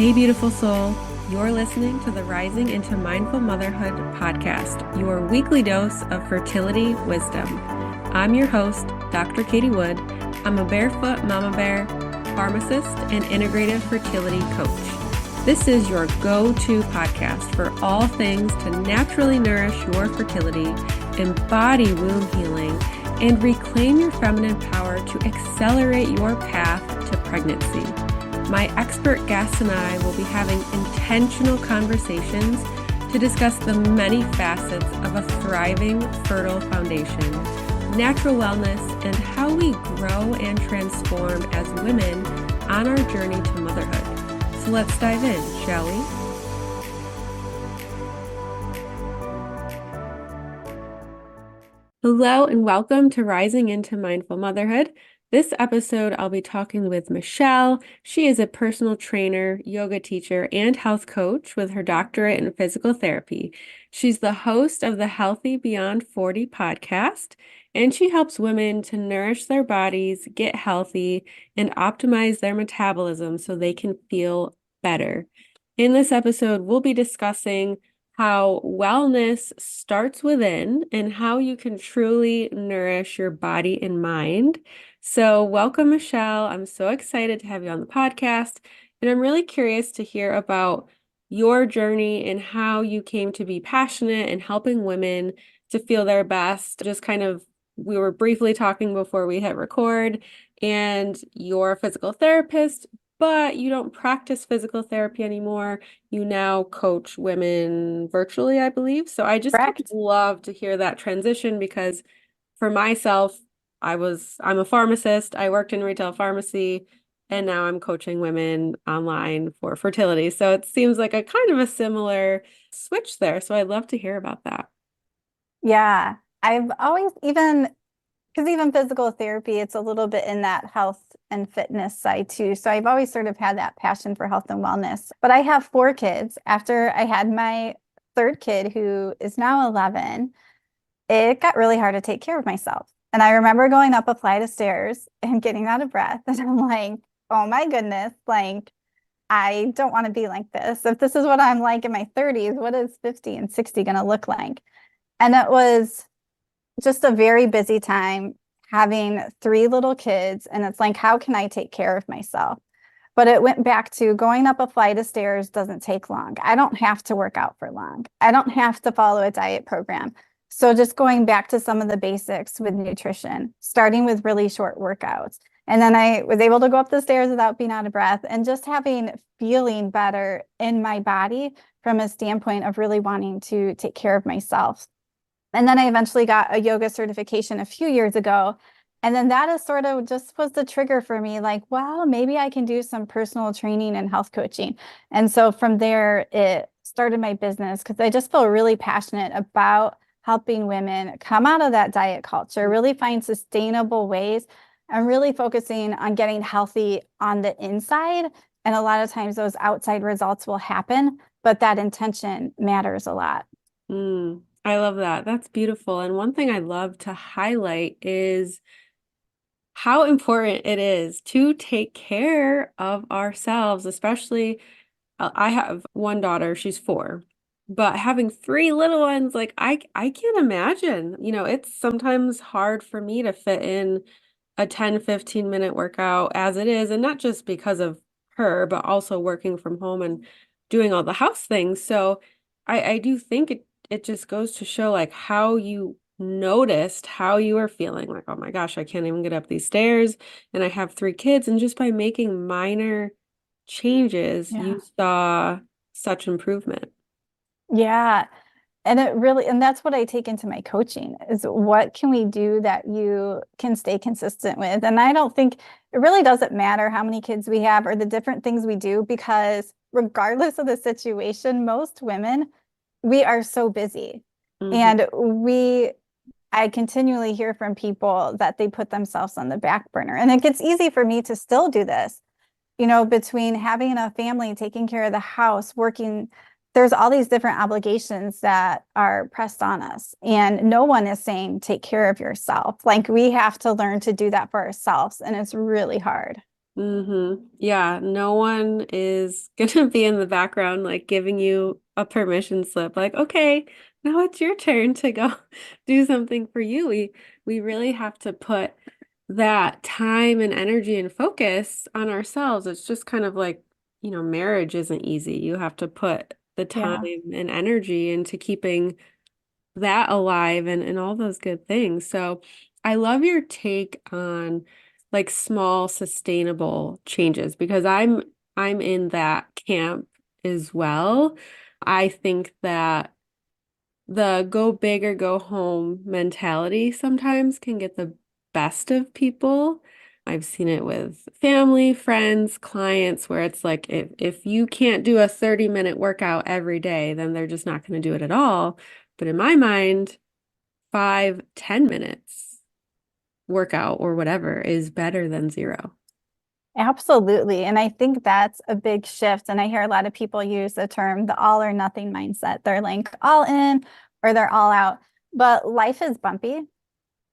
Hey, beautiful soul. You're listening to the Rising into Mindful Motherhood podcast, your weekly dose of fertility wisdom. I'm your host, Dr. Katie Wood. I'm a barefoot mama bear, pharmacist, and integrative fertility coach. This is your go-to podcast for all things to naturally nourish your fertility, embody womb healing, and reclaim your feminine power to accelerate your path to pregnancy. My expert guests and I will be having intentional conversations to discuss the many facets of a thriving, fertile foundation, natural wellness, and how we grow and transform as women on our journey to motherhood. So let's dive in, shall we? Hello and welcome to Rising into Mindful Motherhood. This episode, I'll be talking with Michele. She is a personal trainer, yoga teacher, and health coach with her doctorate in physical therapy. She's the host of the Healthy Beyond 40 podcast, and she helps women to nourish their bodies, get healthy, and optimize their metabolism so they can feel better. In this episode, we'll be discussing how wellness starts within and how you can truly nourish your body and mind. So welcome, Michele. I'm so excited to have you on the podcast, and I'm really curious to hear about your journey and how you came to be passionate in helping women to feel their best. Just kind of, we were briefly talking before we hit record, and you're a physical therapist, but you don't practice physical therapy anymore. You now coach women virtually, I believe. So I just kind of love to hear that transition because for myself, I'm a pharmacist. I worked in retail pharmacy, and now I'm coaching women online for fertility. So it seems like a kind of a similar switch there. So I'd love to hear about that. Yeah, I've always because even physical therapy, it's a little bit in that health and fitness side too. So I've always sort of had that passion for health and wellness. But I have 4 kids. After I had my third kid, who is now 11, it got really hard to take care of myself. And I remember going up a flight of stairs and getting out of breath. And I'm like, oh my goodness, like, I don't want to be like this. If this is what I'm like in my 30s, what is 50 and 60 going to look like? And it was just a very busy time having 3 little kids. And it's like, how can I take care of myself? But it went back to going up a flight of stairs doesn't take long. I don't have to work out for long. I don't have to follow a diet program. So just going back to some of the basics with nutrition, starting with really short workouts. And then I was able to go up the stairs without being out of breath and just feeling better in my body from a standpoint of really wanting to take care of myself. And then I eventually got a yoga certification a few years ago. And then that is sort of just was the trigger for me, like, well, maybe I can do some personal training and health coaching. And so from there, it started my business because I just feel really passionate about helping women come out of that diet culture, really find sustainable ways, and really focusing on getting healthy on the inside. And a lot of times those outside results will happen, but that intention matters a lot. I love that. That's beautiful. And one thing I love to highlight is how important it is to take care of ourselves, especially I have one daughter, she's 4, but having 3 little ones, like I can't imagine, it's sometimes hard for me to fit in a 10-15 minute workout as it is, and not just because of her, but also working from home and doing all the house things. So I do think it just goes to show like how you noticed how you were feeling, like, oh my gosh, I can't even get up these stairs and I have 3 kids. And just by making minor changes, you saw such improvement. Yeah. And that's what I take into my coaching is what can we do that you can stay consistent with? And I don't think it really doesn't matter how many kids we have or the different things we do, because regardless of the situation, most women, we are so busy. And I continually hear from people that they put themselves on the back burner. And it gets easy for me to still do this, between having a family, taking care of the house, working. There's all these different obligations that are pressed on us. And no one is saying, take care of yourself. Like, we have to learn to do that for ourselves. And it's really hard. Yeah, no one is gonna be in the background like giving you a permission slip, like, okay, now it's your turn to go do something for you. We really have to put that time and energy and focus on ourselves. It's just kind of like, marriage isn't easy. You have to put the time Yeah. and energy into keeping that alive and all those good things. So I love your take on like small sustainable changes because I'm in that camp as well. I think that the go big or go home mentality sometimes can get the best of people. I've seen it with family, friends, clients, where it's like if you can't do a 30-minute workout every day, then they're just not going to do it at all. But in my mind, 5, 10 minutes workout or whatever is better than zero. Absolutely. And I think that's a big shift. And I hear a lot of people use the term the all or nothing mindset. They're like all in or they're all out. But life is bumpy.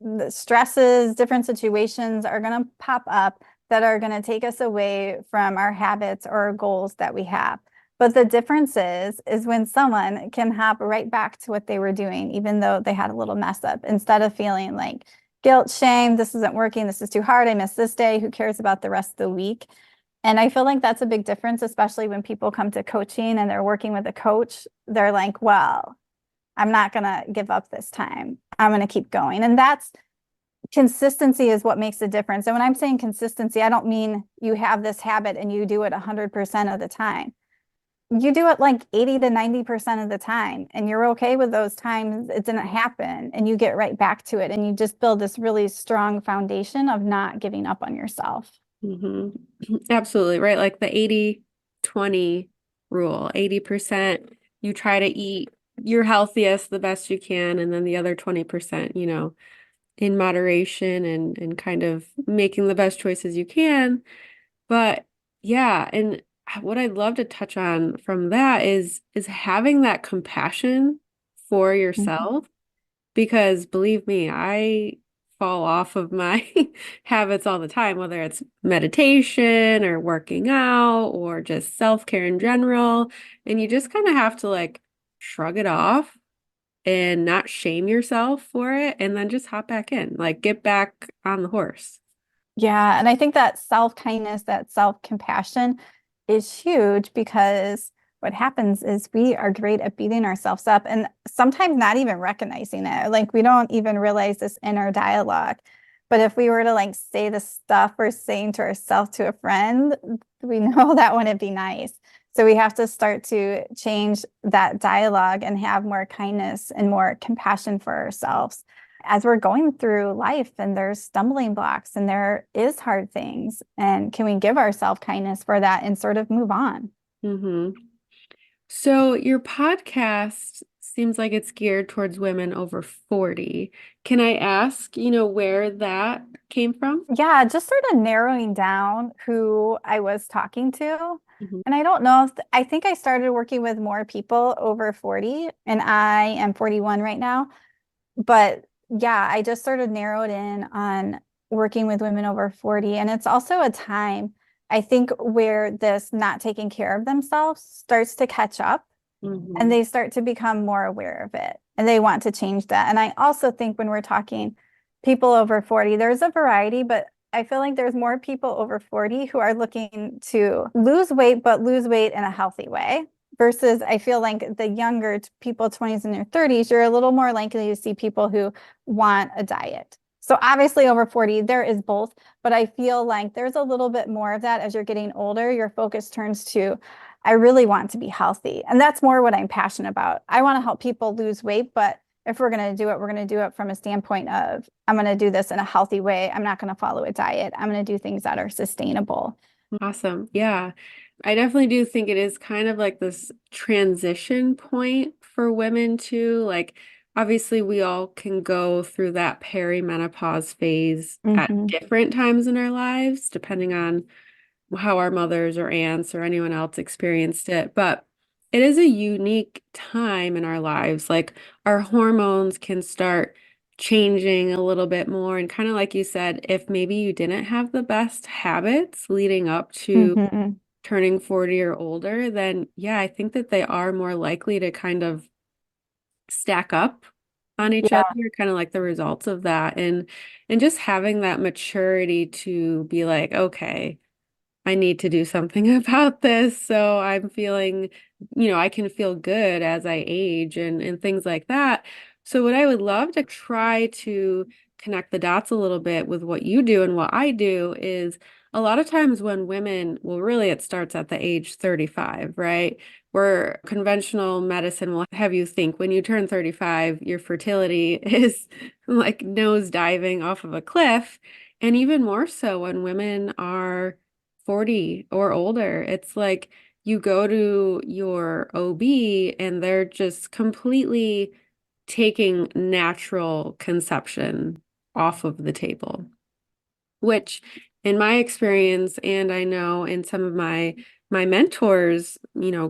The stresses, different situations are going to pop up that are going to take us away from our habits or our goals that we have. But the difference is when someone can hop right back to what they were doing, even though they had a little mess up, instead of feeling like guilt, shame, this isn't working, this is too hard, I missed this day, who cares about the rest of the week? And I feel like that's a big difference, especially when people come to coaching and they're working with a coach. They're like, well, I'm not going to give up this time. I'm going to keep going. And that's consistency is what makes a difference. And when I'm saying consistency, I don't mean you have this habit and you do it 100% of the time. You do it like 80 to 90% of the time, and you're okay with those times it didn't happen, and you get right back to it. And you just build this really strong foundation of not giving up on yourself. hmm Absolutely, right? Like the 80/20 rule. 80% you try to eat your healthiest the best you can, and then the other 20%, in moderation and kind of making the best choices you can. But yeah, and what I'd love to touch on from that is having that compassion for Mhm. yourself because believe me, I fall off of my habits all the time, whether it's meditation or working out or just self-care in general. And you just kind of have to like shrug it off and not shame yourself for it and then just hop back in, like get back on the horse. Yeah, and I think that self-kindness, that self-compassion is huge because what happens is we are great at beating ourselves up and sometimes not even recognizing it. Like we don't even realize this inner dialogue. But if we were to like say the stuff we're saying to ourselves to a friend, we know that wouldn't be nice. So we have to start to change that dialogue and have more kindness and more compassion for ourselves as we're going through life and there's stumbling blocks and there is hard things. And can we give ourselves kindness for that and sort of move on? hmm So your podcast seems like it's geared towards women over 40. Can I ask, where that came from? Yeah, just sort of narrowing down who I was talking to. Mhm. And I don't know if I think I started working with more people over 40 and I am 41 right now. But yeah, I just sort of narrowed in on working with women over 40. And it's also a time, I think, where this not taking care of themselves starts to catch up and Mhm. they start to become more aware of it and they want to change that. And I also think when we're talking people over 40, there's a variety, but I feel like there's more people over 40 who are looking to lose weight, but lose weight in a healthy way. Versus, I feel like the younger people, 20s and their 30s, you're a little more likely to see people who want a diet. So, obviously, over 40, there is both, but I feel like there's a little bit more of that as you're getting older. Your focus turns to I really want to be healthy. And that's more what I'm passionate about. I want to help people lose weight, but if we're going to do it, we're going to do it from a standpoint of I'm going to do this in a healthy way. I'm not going to follow a diet. I'm going to do things that are sustainable. Awesome. Yeah. I definitely do think it is kind of like this transition point for women too. Like, obviously, we all can go through that perimenopause phase at Hmm. different times in our lives, depending on how our mothers or aunts or anyone else experienced it. But it is a unique time in our lives. Like, our hormones can start changing a little bit more. And kind of like you said, if maybe you didn't have the best habits leading up to Hmm. turning 40 or older, then yeah, I think that they are more likely to kind of stack up on each other, Yeah. kind of like the results of that. And just having that maturity to be like, okay, I need to do something about this. So I'm feeling, I can feel good as I age and things like that. So what I would love to try to connect the dots a little bit with what you do and what I do is a lot of times when women, well, really it starts at the age 35, right? Where conventional medicine will have you think when you turn 35, your fertility is like nose diving off of a cliff. And even more so when women are 40 or older. It's like you go to your OB and they're just completely taking natural conception off of the table, which in my experience, and I know in some of my mentors,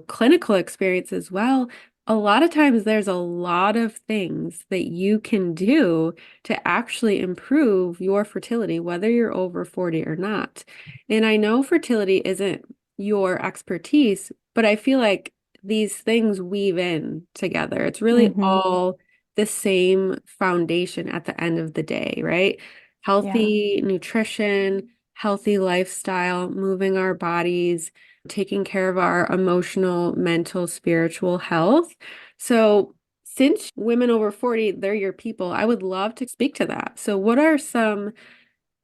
clinical experience as well, a lot of times there's a lot of things that you can do to actually improve your fertility, whether you're over 40 or not. And I know fertility isn't your expertise, but I feel like these things weave in together. It's really Hmm. all the same foundation at the end of the day, right? Yeah. Healthy nutrition, healthy lifestyle, moving our bodies, taking care of our emotional, mental, spiritual health. So, since women over 40, they're your people, I would love to speak to that. So, what are some,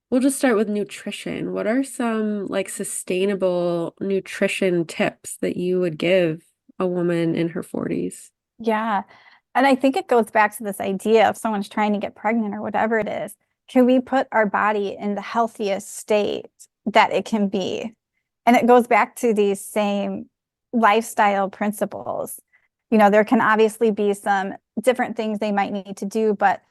we'll just start with nutrition. What are some like sustainable nutrition tips that you would give a woman in her 40s? Yeah. And I think it goes back to this idea of someone's trying to get pregnant or whatever it is. Can we put our body in the healthiest state that it can be? And it goes back to these same lifestyle principles. There can obviously be some different things they might need to do, but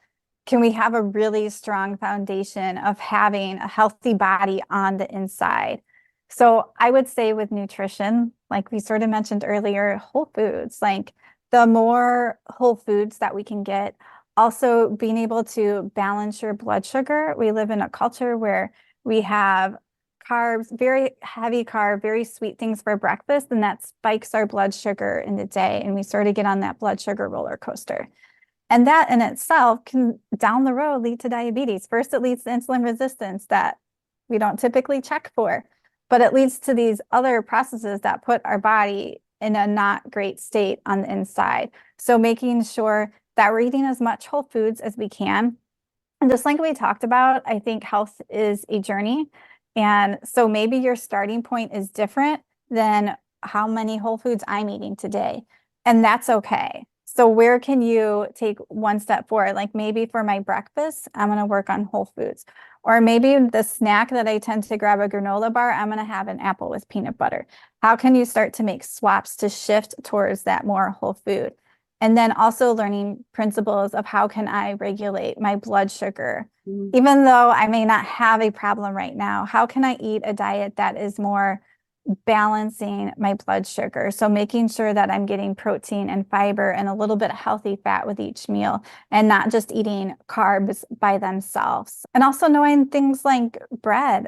can we have a really strong foundation of having a healthy body on the inside? So I would say with nutrition, like we sort of mentioned earlier, whole foods, like the more whole foods that we can get, also being able to balance your blood sugar. We live in a culture where we have carbs, very heavy carb, very sweet things for breakfast, and that spikes our blood sugar in the day. And we sort of get on that blood sugar roller coaster. And that in itself can down the road lead to diabetes. First, it leads to insulin resistance that we don't typically check for, but it leads to these other processes that put our body in a not great state on the inside. So making sure that we're eating as much whole foods as we can. And just like we talked about, I think health is a journey. And so maybe your starting point is different than how many whole foods I'm eating today. And that's okay. So where can you take one step forward? Like maybe for my breakfast, I'm going to work on whole foods. Or maybe the snack that I tend to grab a granola bar, I'm going to have an apple with peanut butter. How can you start to make swaps to shift towards that more whole food? And then also learning principles of how can I regulate my blood sugar? Mm. Even though I may not have a problem right now, how can I eat a diet that is more balancing my blood sugar? So making sure that I'm getting protein and fiber and a little bit of healthy fat with each meal and not just eating carbs by themselves. And also knowing things like bread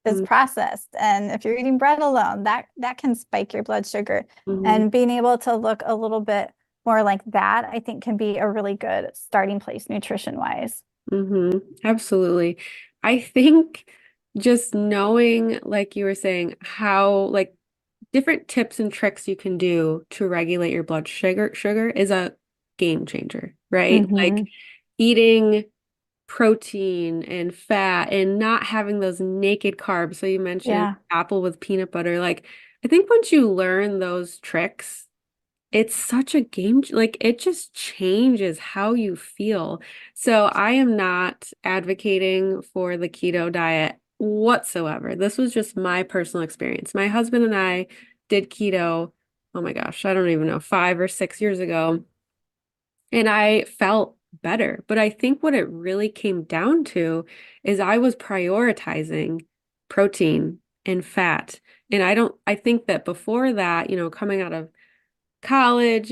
is Mm. processed. And if you're eating bread alone, that can spike your blood sugar. Mhm. And being able to look a little bit more like that, I think can be a really good starting place nutrition wise. Absolutely. I think just knowing, like you were saying, how like different tips and tricks you can do to regulate your blood sugar is a game changer, right? Like Hmm. eating protein and fat and not having those naked carbs. So you mentioned Yeah. apple with peanut butter. Like I think once you learn those tricks, it's such a like it just changes how you feel. So I am not advocating for the keto diet whatsoever. This was just my personal experience. My husband and I did keto, oh my gosh, I don't even know, 5 or 6 years ago, and I felt better. But I think what it really came down to is I was prioritizing protein and fat. And I think that before that, coming out of college,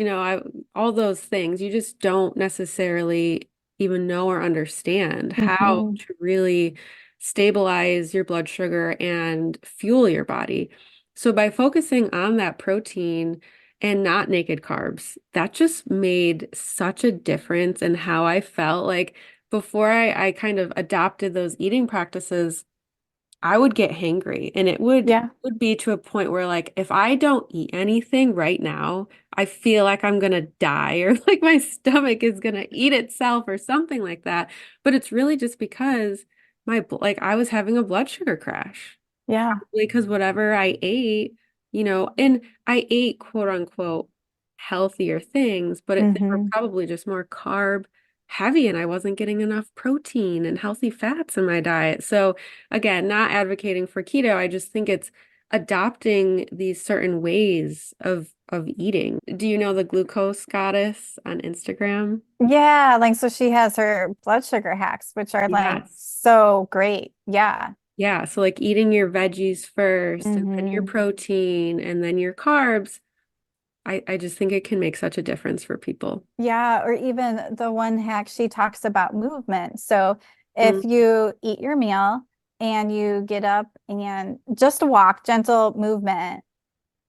all those things, you just don't necessarily even know or understand how Hmm. to really stabilize your blood sugar and fuel your body. So by focusing on that protein and not naked carbs, that just made such a difference in how I felt. Like before I kind of adopted those eating practices, I would get hangry and it Yeah. would be to a point where like if I don't eat anything right now, I feel like I'm gonna die or like my stomach is gonna eat itself or something like that. But it's really just because like I was having a blood sugar crash Yeah. because whatever I ate, and I ate quote unquote healthier things, but they were Hmm. probably just more carb heavy and I wasn't getting enough protein and healthy fats in my diet. So again, not advocating for keto. I just think it's adopting these certain ways of eating. Do you know the glucose goddess on Instagram? Yeah, like so she has her blood sugar hacks, which are like Yes. so great. Yeah. Yeah, so like eating your veggies first and then your Hmm. protein and then your carbs. I just think it can make such a difference for people. Yeah, or even the one hack she talks about movement. So if Mm, you eat your meal and you get up and just a walk, gentle movement,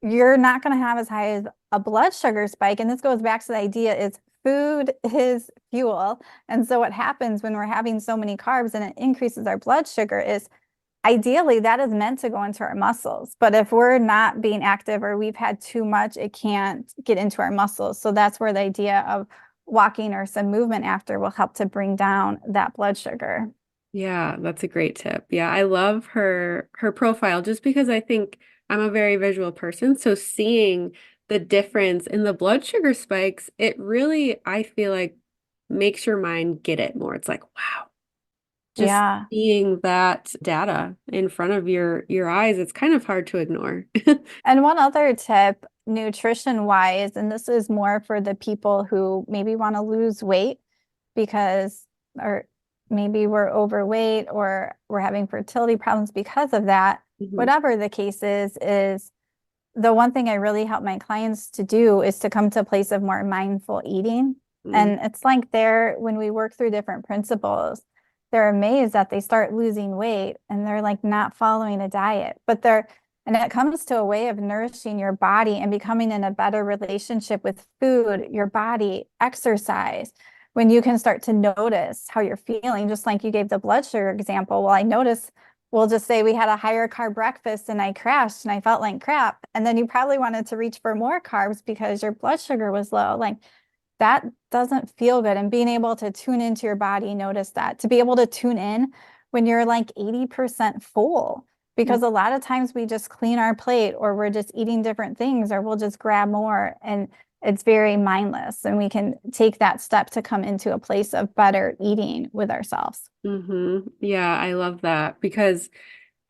you're not going to have as high as a blood sugar spike. And this goes back to the idea is food is fuel. And so what happens when we're having so many carbs and it increases our blood sugar is ideally that is meant to go into our muscles. But if we're not being active or we've had too much, it can't get into our muscles. So that's where the idea of walking or some movement after will help to bring down that blood sugar. yeah, that's a great tip. Yeah, I love her profile just because I think I'm a very visual person. So seeing the difference in the blood sugar spikes, it really, I feel like makes your mind get it more. It's like, wow, just Yeah. seeing that data in front of your eyes, it's kind of hard to ignore. And one other tip, nutrition wise, and this is more for the people who maybe want to lose weight because, or maybe we're overweight or we're having fertility problems because of that. Mhm. Whatever the case is the one thing I really help my clients to do is to come to a place of more mindful eating. Mm, And it's like they're, when we work through different principles, they're amazed that they start losing weight and they're like not following a diet, but they're, and it comes to a way of nourishing your body and becoming in a better relationship with food, your body, exercise. When you can start to notice how you're feeling, just like you gave the blood sugar example. Well, I notice we'll just say we had a higher carb breakfast and I crashed and I felt like crap. And then you probably wanted to reach for more carbs because your blood sugar was low. Like that doesn't feel good. And being able to tune into your body, notice that to be able to tune in when you're like 80% full. mm, Because a lot of times we just clean our plate or we're just eating different things or we'll just grab more and it's very mindless. And we can take that step to come into a place of better eating with ourselves. Yeah, I love that because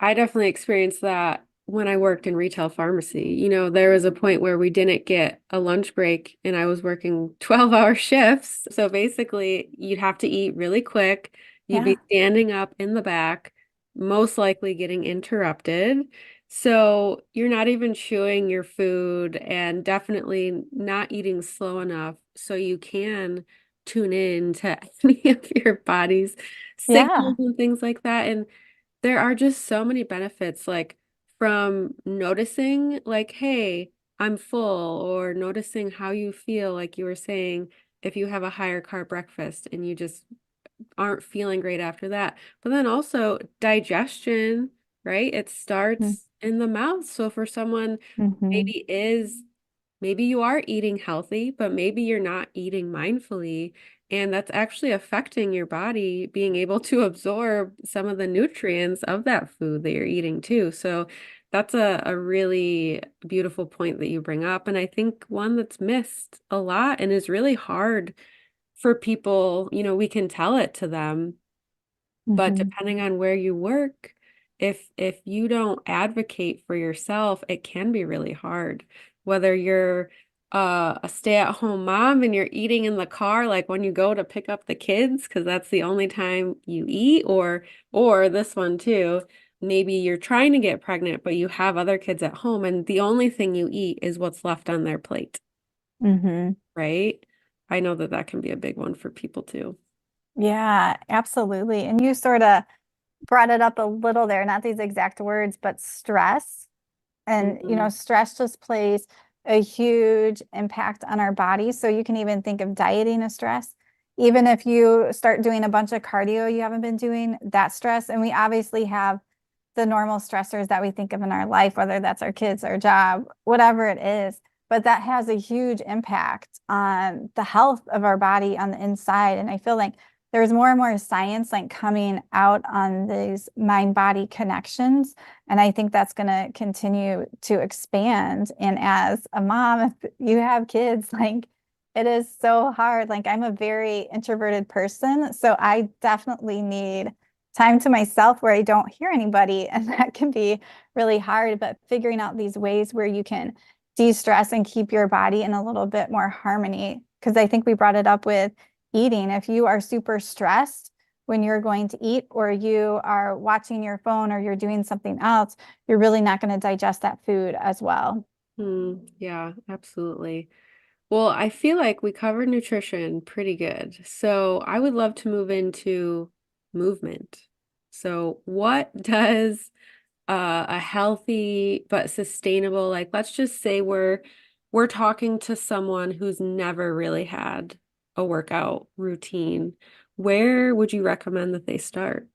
I definitely experienced that when I worked in retail pharmacy. There was a point where we didn't get a lunch break and I was working 12-hour shifts. So basically, you'd have to eat really quick. You'd Yeah. be standing up in the back, most likely getting interrupted. So you're not even chewing your food and definitely not eating slow enough so you can tune in to any of your body's Yeah. signals and things like that. And there are just so many benefits, like from noticing, like, hey, I'm full, or noticing how you feel, like you were saying, if you have a higher carb breakfast and you just aren't feeling great after that. But then also digestion, right? It starts in the mouth. So for someone Mm-hmm. maybe is maybe you are eating healthy, but maybe you're not eating mindfully. And that's actually affecting your body being able to absorb some of the nutrients of that food that you're eating too. So that's a really beautiful point that you bring up. And I think one that's missed a lot and is really hard for people, we can tell it to them, but Mm-hmm. depending on where you work, if you don't advocate for yourself, it can be really hard. Whether you're a stay-at-home mom and you're eating in the car, like when you go to pick up the kids, because that's the only time you eat, or this one too, maybe you're trying to get pregnant, but you have other kids at home, and the only thing you eat is what's left on their plate, Mm-hmm. right? I know that that can be a big one for people too. Yeah, absolutely. And you sort of brought it up a little there, not these exact words, but stress. And, Mhm. stress just plays a huge impact on our body. So you can even think of dieting as stress. Even if you start doing a bunch of cardio you haven't been doing, that's stress. And we obviously have the normal stressors that we think of in our life, whether that's our kids, our job, whatever it is. But that has a huge impact on the health of our body on the inside. And I feel like there's more and more science like coming out on these mind body connections. And I think that's going to continue to expand. And as a mom, if you have kids, like it is so hard. Like I'm a very introverted person. So I definitely need time to myself where I don't hear anybody. And that can be really hard. But figuring out these ways where you can de-stress and keep your body in a little bit more harmony. Because I think we brought it up with eating. If you are super stressed when you're going to eat, or you are watching your phone, or you're doing something else, you're really not going to digest that food as well. Yeah, absolutely. Well, I feel like we covered nutrition pretty good. So I would love to move into movement. So what does a healthy but sustainable, like let's just say we're talking to someone who's never really had a workout routine. Where would you recommend that they start?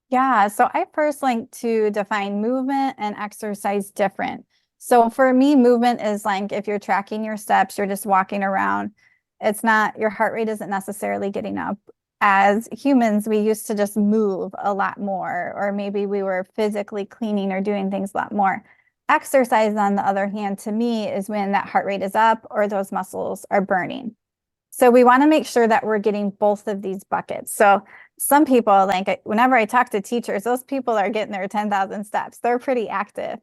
Yeah, so I first like to define movement and exercise different. So for me, movement is like if you're tracking your steps, you're just walking around. It's not, your heart rate isn't necessarily getting up. As humans, we used to just move a lot more, or maybe we were physically cleaning or doing things a lot more. Exercise, on the other hand, to me, is when that heart rate is up or those muscles are burning. So we want to make sure that we're getting both of these buckets. So some people, like whenever I talk to teachers, those people are getting their 10,000 steps. They're pretty active.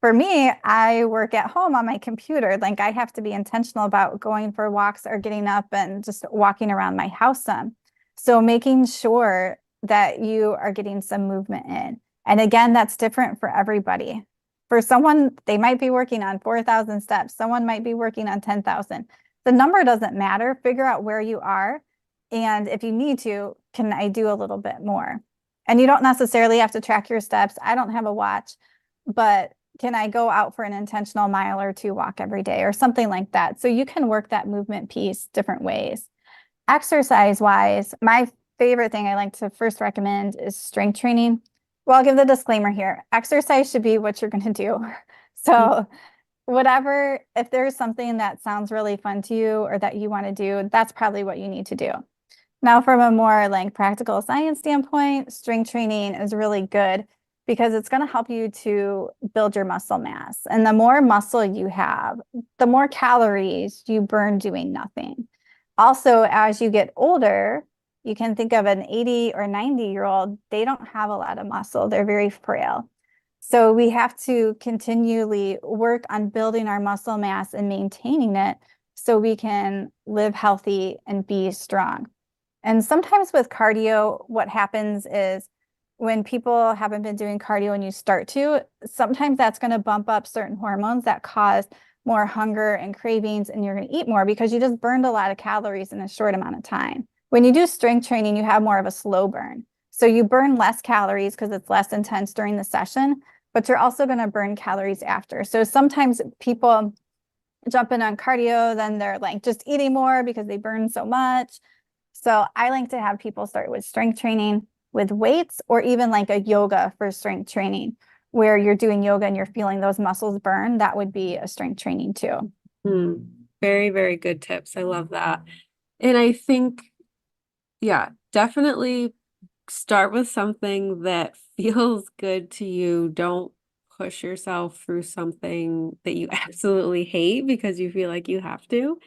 For me, I work at home on my computer. Like I have to be intentional about going for walks or getting up and just walking around my house some. So making sure that you are getting some movement in. And again, that's different for everybody. For someone, they might be working on 4,000 steps. Someone might be working on 10,000. The number doesn't matter. Figure out where you are. And if you need to, can I do a little bit more? And you don't necessarily have to track your steps. I don't have a watch, but can I go out for an intentional mile or two walk every day or something like that? So you can work that movement piece different ways. Exercise wise, my favorite thing I like to first recommend is strength training. Well, I'll give the disclaimer here. Exercise should be what you're going to do. So whatever, if there's something that sounds really fun to you or that you want to do, that's probably what you need to do. Now, from a more like practical science standpoint, strength training is really good because it's going to help you to build your muscle mass. And the more muscle you have, the more calories you burn doing nothing. Also, as you get older, you can think of an 80 or 90-year-old, they don't have a lot of muscle, they're very frail. So we have to continually work on building our muscle mass and maintaining it so we can live healthy and be strong. And sometimes with cardio, what happens is when people haven't been doing cardio and you start to, sometimes that's going to bump up certain hormones that cause more hunger and cravings, and you're going to eat more because you just burned a lot of calories in a short amount of time. When you do strength training, you have more of a slow burn. So you burn less calories because it's less intense during the session, but you're also going to burn calories after. So sometimes people jump in on cardio, then they're like just eating more because they burn so much. So I like to have people start with strength training with weights, or even like a yoga for strength training, where you're doing yoga and you're feeling those muscles burn. That would be a strength training too. Hmm. Very, very good tips. I love that. And I think, yeah, definitely start with something that feels good to you. Don't push yourself through something that you absolutely hate because you feel like you have to.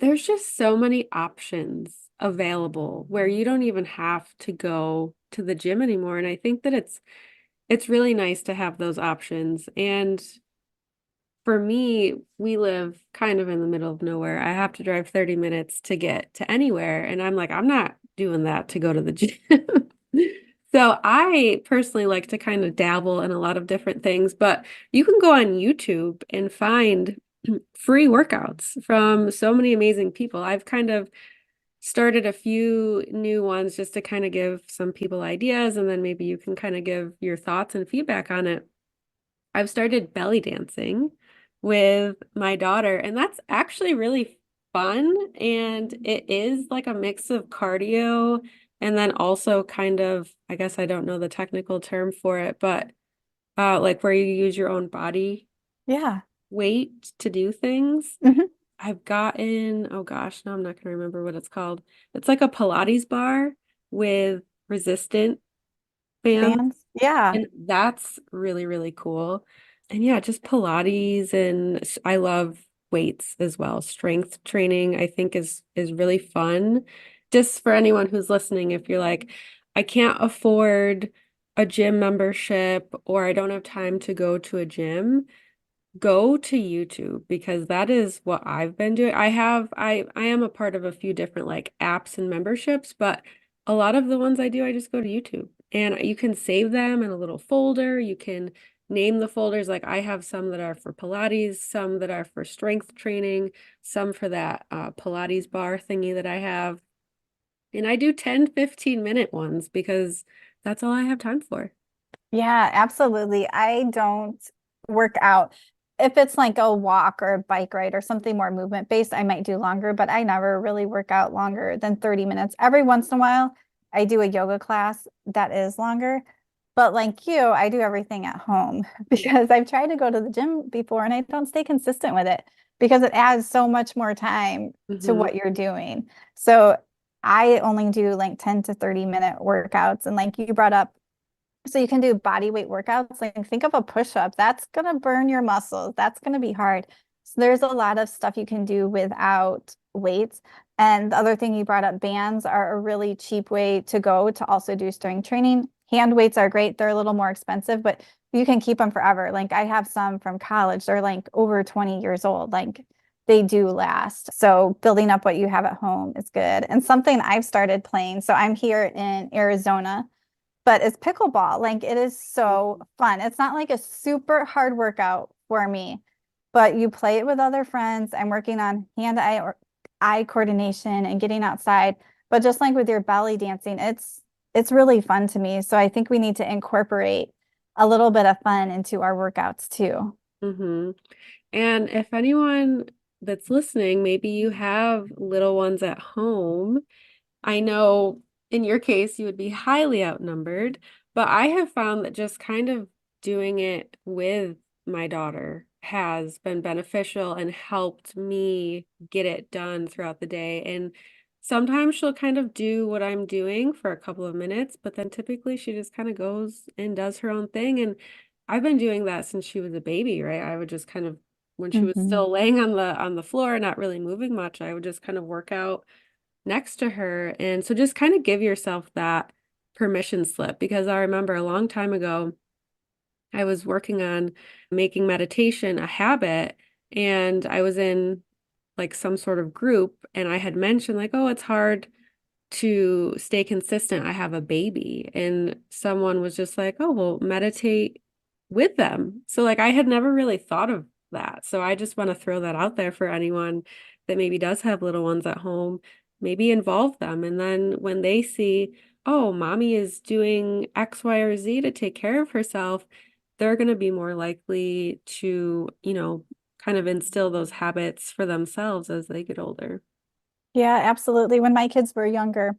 There's just so many options available where you don't even have to go to the gym anymore. And I think that it's really nice to have those options. And for me, we live kind of in the middle of nowhere. I have to drive 30 minutes to get to anywhere. And I'm like, I'm not doing that to go to the gym. So I personally like to kind of dabble in a lot of different things, but you can go on YouTube and find free workouts from so many amazing people. I've kind of started a few new ones just to kind of give some people ideas, and then maybe you can kind of give your thoughts and feedback on it. I've started belly dancing with my daughter, and that's actually really fun. And it is like a mix of cardio and then also kind of, I guess I don't know the technical term for it, but like where you use your own body Yeah. weight to do things. Hmm. I've gotten, oh gosh, now I'm not going to remember what it's called. It's like a Pilates bar with resistant bands, Bands. Yeah. and that's really, really cool. And yeah, just Pilates, and I love weights as well. Strength training, I think is really fun. Just for anyone who's listening, if you're like, I can't afford a gym membership or I don't have time to go to a gym, go to YouTube because that is what I've been doing. I am a part of a few different like apps and memberships, but a lot of the ones I do, I just go to YouTube and you can save them in a little folder. You can name the folders. Like I have some that are for Pilates, some that are for strength training, some for that Pilates bar thingy that I have. And I do 10-15 minute ones because that's all I have time for. Yeah, absolutely. I don't work out. If it's like a walk or a bike ride or something more movement based, I might do longer, but I never really work out longer than 30 minutes. Every once in a while, I do a yoga class that is longer. But like you, I do everything at home because I've tried to go to the gym before and I don't stay consistent with it because it adds so much more time to Hmm. what you're doing. So I only do like 10 to 30-minute workouts. And like you brought up, so you can do body weight workouts. Like think of a push-up. That's gonna burn your muscles. That's gonna be hard. So there's a lot of stuff you can do without weights. And the other thing you brought up, bands are a really cheap way to go to also do strength training. Hand weights are great. They're a little more expensive, but you can keep them forever. Like I have some from college. They're like over 20 years old. Like they do last. So building up what you have at home is good. And something I've started playing. So I'm here in Arizona, but it's pickleball. Like it is so fun. It's not like a super hard workout for me, but you play it with other friends. I'm working on hand-eye or eye coordination and getting outside. But just like with your belly dancing, it's really fun to me. So I think we need to incorporate a little bit of fun into our workouts too. Hmm. And if anyone that's listening, maybe you have little ones at home. I know in your case, you would be highly outnumbered, but I have found that just kind of doing it with my daughter has been beneficial and helped me get it done throughout the day. And sometimes she'll kind of do what I'm doing for a couple of minutes, but then typically she just kind of goes and does her own thing. And I've been doing that since she was a baby, right? I would just kind of when she was Mhm. still laying on the floor, not really moving much, I would just kind of work out next to her. And so just kind of give yourself that permission slip because I remember a long time ago, I was working on making meditation a habit, and I was in like some sort of group, and I had mentioned like, oh, it's hard to stay consistent. I have a baby. And someone was just like, oh, well, meditate with them. So, like, I had never really thought of that. So, I just want to throw that out there for anyone that maybe does have little ones at home, maybe involve them. And then when they see, oh, mommy is doing X, Y, or Z to take care of herself, they're going to be more likely to, kind of instill those habits for themselves as they get older. Yeah, absolutely. When my kids were younger,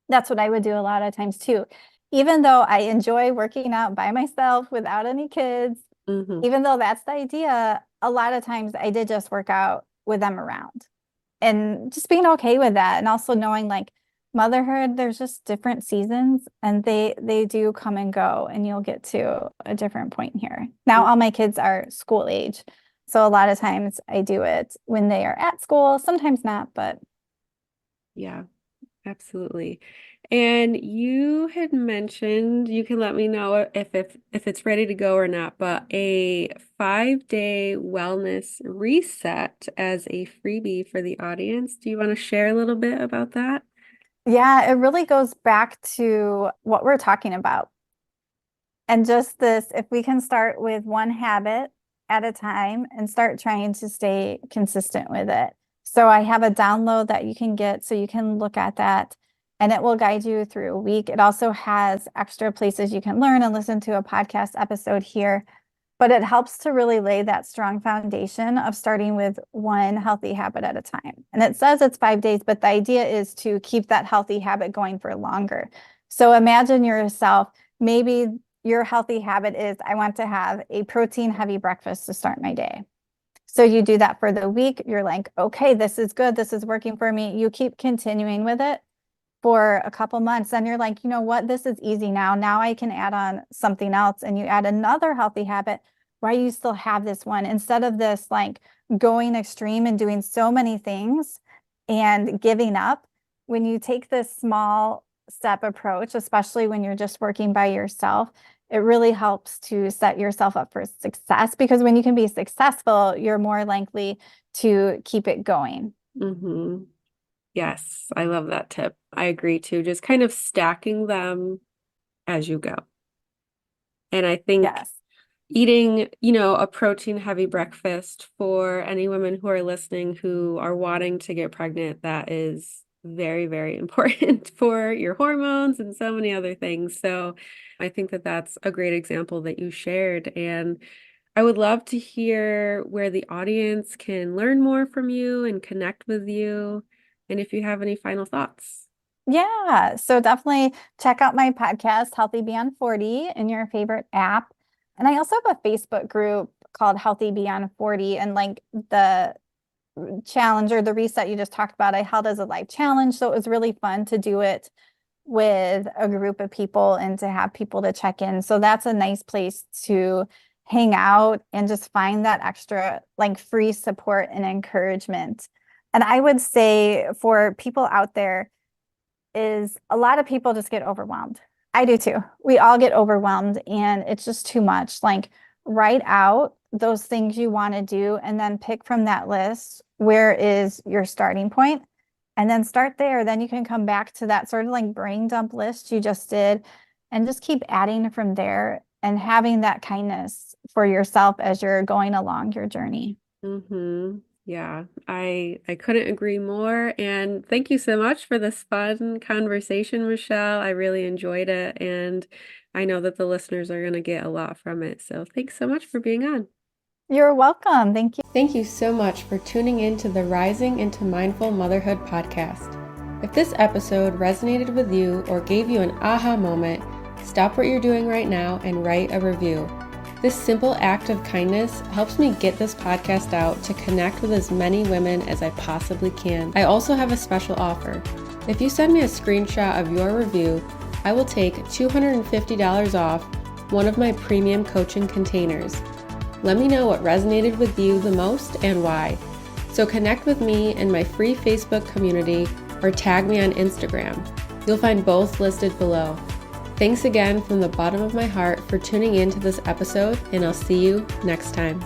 that's what I would do a lot of times too. Even though I enjoy working out by myself without any kids, Hmm. even though that's the idea, a lot of times I did just work out with them around and just being okay with that. And also knowing like motherhood, there's just different seasons and they do come and go and you'll get to a different point here. Now all my kids are school age. So a lot of times I do it when they are at school, sometimes not, but Yeah. Absolutely. And you had mentioned, you can let me know if it's ready to go or not, but a 5-day wellness reset as a freebie for the audience. Do you want to share a little bit about that? yeah, it really goes back to what we're talking about. And just this, if we can start with one habit at a time and start trying to stay consistent with it. So I have a download that you can get so you can look at that and it will guide you through a week. It also has extra places you can learn and listen to a podcast episode here, but it helps to really lay that strong foundation of starting with one healthy habit at a time. And it says it's 5 days, but the idea is to keep that healthy habit going for longer. So imagine yourself, maybe your healthy habit is, I want to have a protein heavy breakfast to start my day. So you do that for the week. You're like, okay, this is good. This is working for me. You keep continuing with it for a couple months. Then you're like, you know what? This is easy now. Now I can add on something else. And you add another healthy habit where you still have this one instead of this like going extreme and doing so many things and giving up. When you take this small step approach, especially when you're just working by yourself, it really helps to set yourself up for success, because when you can be successful, you're more likely to keep it going. Mm-hmm. Yes, I love that tip. I agree too. Just kind of stacking them as you go. And I think Yes. eating, a protein heavy breakfast for any women who are listening who are wanting to get pregnant, that is very, very important for your hormones and so many other things. So I think that that's a great example that you shared. And I would love to hear where the audience can learn more from you and connect with you. And if you have any final thoughts. Yeah. So definitely check out my podcast, Healthy Beyond 40, in your favorite app. And I also have a Facebook group called Healthy Beyond 40. And like the challenge or the reset you just talked about, I held as a live challenge. So it was really fun to do it with a group of people and to have people to check in. So that's a nice place to hang out and just find that extra like free support and encouragement. And I would say for people out there, is a lot of people just get overwhelmed. I do too. We all get overwhelmed and it's just too much. Like write out those things you want to do and then pick from that list where is your starting point, and then start there. Then you can come back to that sort of like brain dump list you just did and just keep adding from there and having that kindness for yourself as you're going along your journey. Mm-hmm. Yeah, I couldn't agree more. And thank you so much for this fun conversation, Michele. I really enjoyed it, and I know that the listeners are going to get a lot from it. So thanks so much for being on. You're welcome. Thank you. Thank you so much for tuning in to the Rising into Mindful Motherhood podcast. If this episode resonated with you or gave you an aha moment, stop what you're doing right now and write a review. This simple act of kindness helps me get this podcast out to connect with as many women as I possibly can. I also have a special offer. If you send me a screenshot of your review, I will take $250 off one of my premium coaching containers. Let me know what resonated with you the most and why. So connect with me in my free Facebook community or tag me on Instagram. You'll find both listed below. Thanks again from the bottom of my heart for tuning in to this episode, and I'll see you next time.